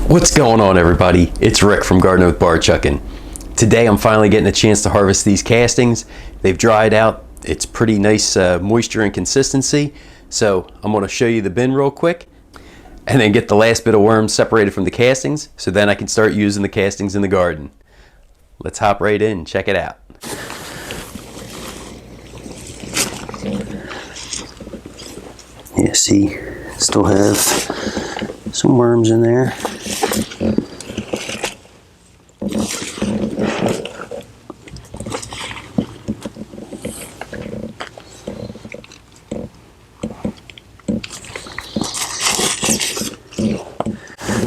What's going on, everybody? It's Rick from Gardening with Barchuckin. Today I'm finally getting a chance to harvest these castings. They've dried out. It's pretty nice moisture and consistency. So I'm going to show you the bin real quick and then get the last bit of worms separated from the castings so then I can start using the castings in the garden. Let's hop right in and check it out. Yeah, see, still have some worms in there.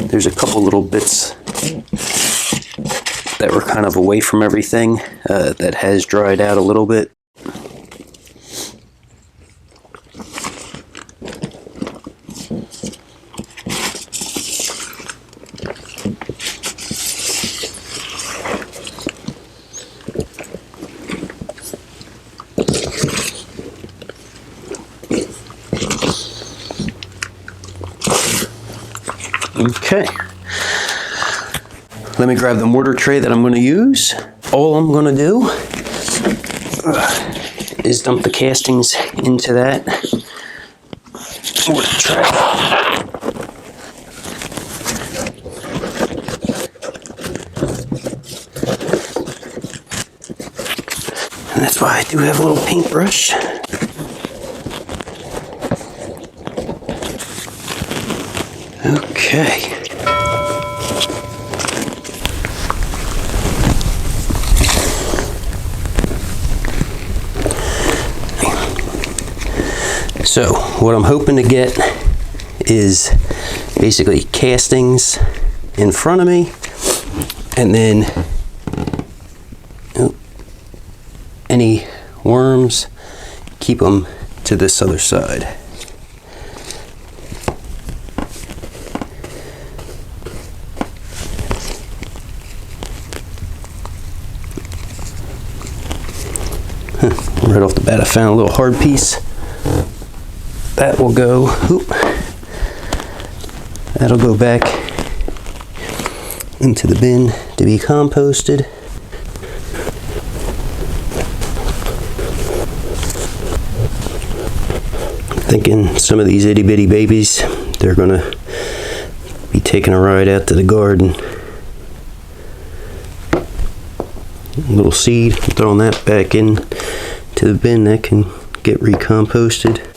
There's a couple little bits that were kind of away from everything that has dried out a little bit. Okay, let me grab the mortar tray that I'm going to use. All I'm going to do is dump the castings into that mortar tray. And that's why I do have a little paintbrush. Okay. So what I'm hoping to get is basically castings in front of me, and then any worms, keep them to this other side. Right off the bat I found a little hard piece. That will go, that'll go back into the bin to be composted. I'm thinking some of these itty bitty babies, they're gonna be taking a ride out to the garden. A little seed, I'm throwing that back in to the bin. That can get recomposted.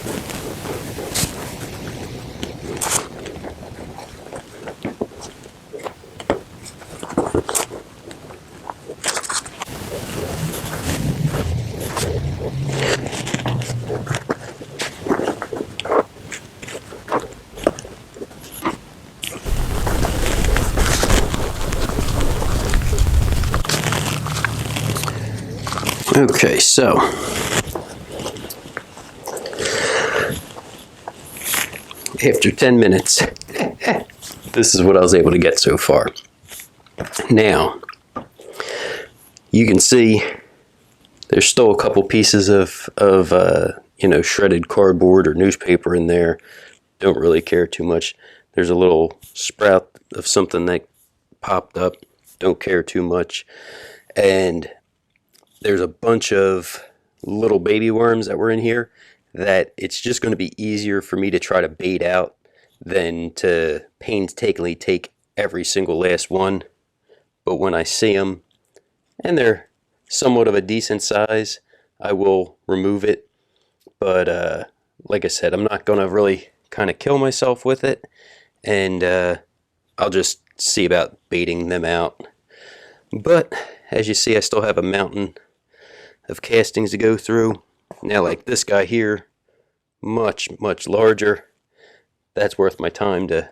Okay, so after 10 minutes, this is what I was able to get so far. Now, you can see there's still a couple pieces of shredded cardboard or newspaper in there. Don't really care too much. There's a little sprout of something that popped up. Don't care too much. And there's a bunch of little baby worms that were in here that it's just going to be easier for me to try to bait out than to painstakingly take every single last one. But when I see them and they're somewhat of a decent size, I will remove it. But like I said, I'm not going to really kind of kill myself with it, and I'll just see about baiting them out. But as you see, I still have a mountain of castings to go through. Now, like this guy here, much larger. That's worth my time to,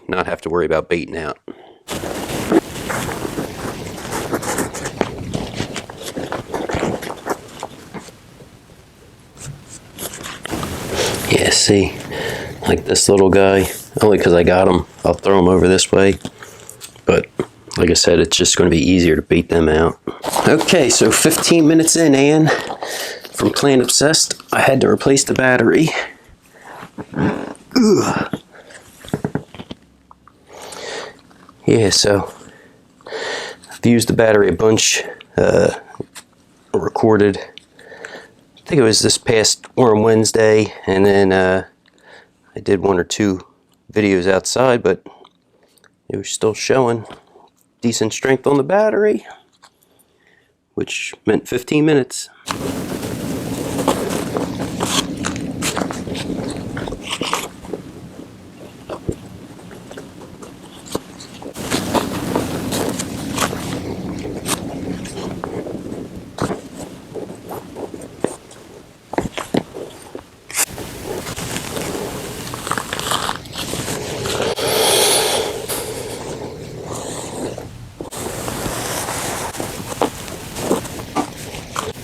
not have to worry about baiting out. Yeah, see, like this little guy, only because I got him, I'll throw him over this way. But like I said, it's just going to be easier to bait them out. Okay, so 15 minutes in, and from Plant Obsessed, I had to replace the battery. Ugh. yeah, so I've used the battery a bunch, recorded, I think it was this past Worm Wednesday, and then I did 1 or 2 videos outside, but it was still showing decent strength on the battery, which meant 15 minutes.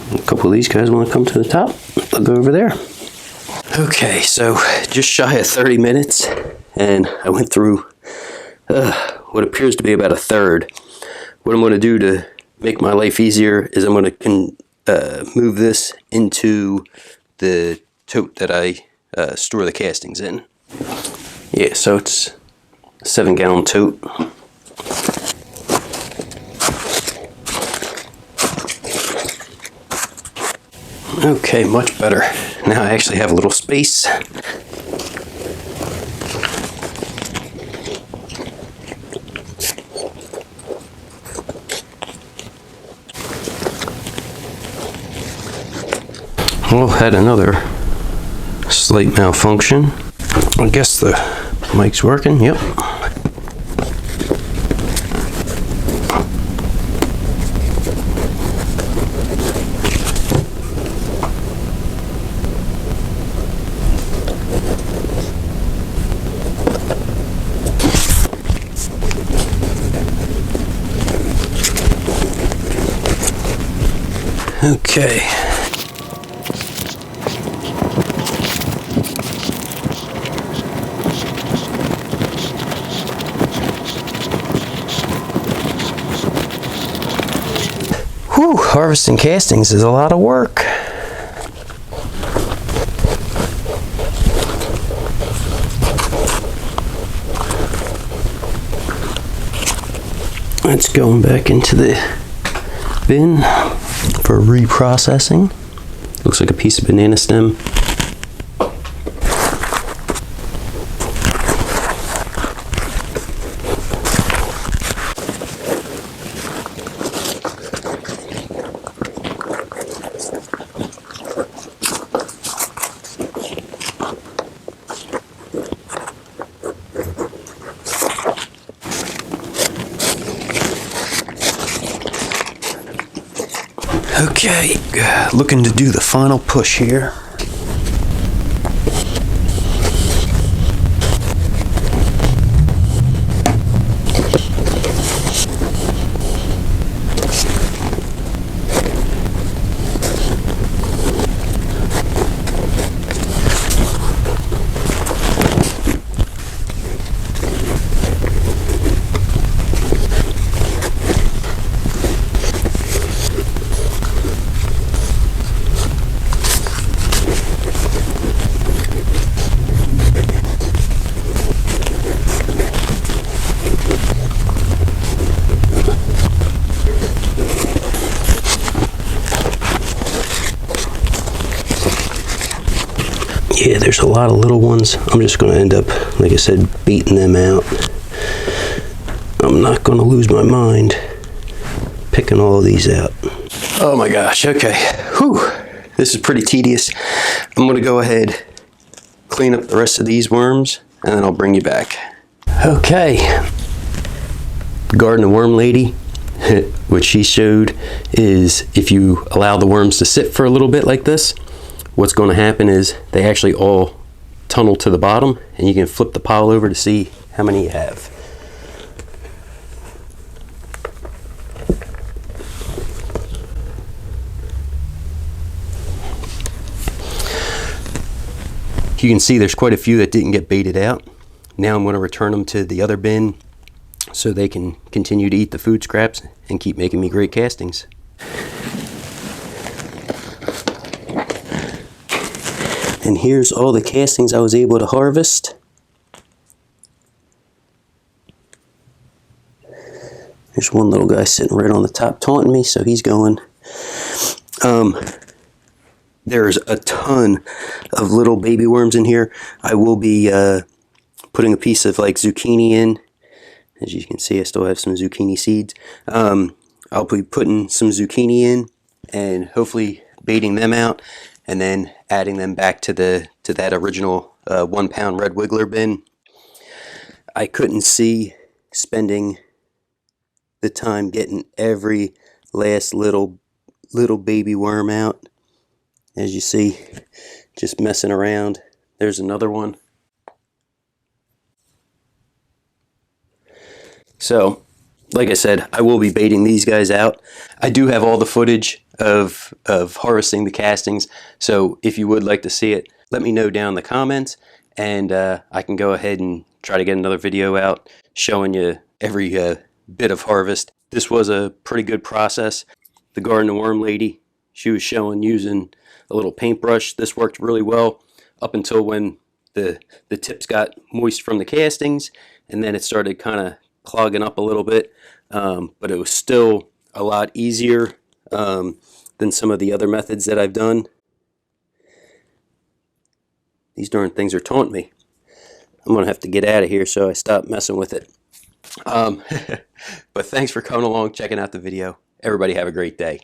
A couple of these guys want to come to the top. I'll go over there. Okay, so just shy of 30 minutes, and I went through what appears to be about a third. What I'm going to do to make my life easier is I'm going to move this into the tote that I store the castings in. Yeah, so it's a 7-gallon tote. Okay, much better. Now I actually have a little space. Well, had another slight malfunction. I guess the mic's working, yep. Okay. Whew, harvesting castings is a lot of work. It's going back into the bin for reprocessing. Looks like a piece of banana stem. Okay, looking to do the final push here. Yeah, there's a lot of little ones. I'm just going to end up, like I said, beating them out. I'm not going to lose my mind picking all of these out. Oh my gosh, okay. Whew, this is pretty tedious. I'm going to go ahead, clean up the rest of these worms, and then I'll bring you back. Okay, Garden of Worm Lady, what she showed is if you allow the worms to sit for a little bit like this, what's going to happen is they actually all tunnel to the bottom, and you can flip the pile over to see how many you have. You can see there's quite a few that didn't get baited out. Now I'm going to return them to the other bin so they can continue to eat the food scraps and keep making me great castings. And here's all the castings I was able to harvest. There's one little guy sitting right on the top taunting me, so he's going. There's a ton of little baby worms in here. I will be putting a piece of like zucchini in. As you can see, I still have some zucchini seeds. I'll be putting some zucchini in and hopefully baiting them out, and then adding them back to that original 1 pound red wiggler bin. I couldn't see spending the time getting every last little baby worm out. As you see, just messing around. There's another one. So, like I said, I will be baiting these guys out. I do have all the footage of harvesting the castings, so if you would like to see it, let me know down in the comments, and I can go ahead and try to get another video out showing you every bit of harvest. This was a pretty good process. The garden worm lady, she was showing using a little paintbrush. This worked really well up until when the tips got moist from the castings, and then it started kind of clogging up a little bit, but it was still a lot easier than some of the other methods that I've done. These darn things are taunting me. I'm gonna have to get out of here, so I stopped messing with it. But thanks for coming along, checking out the video. Everybody have a great day.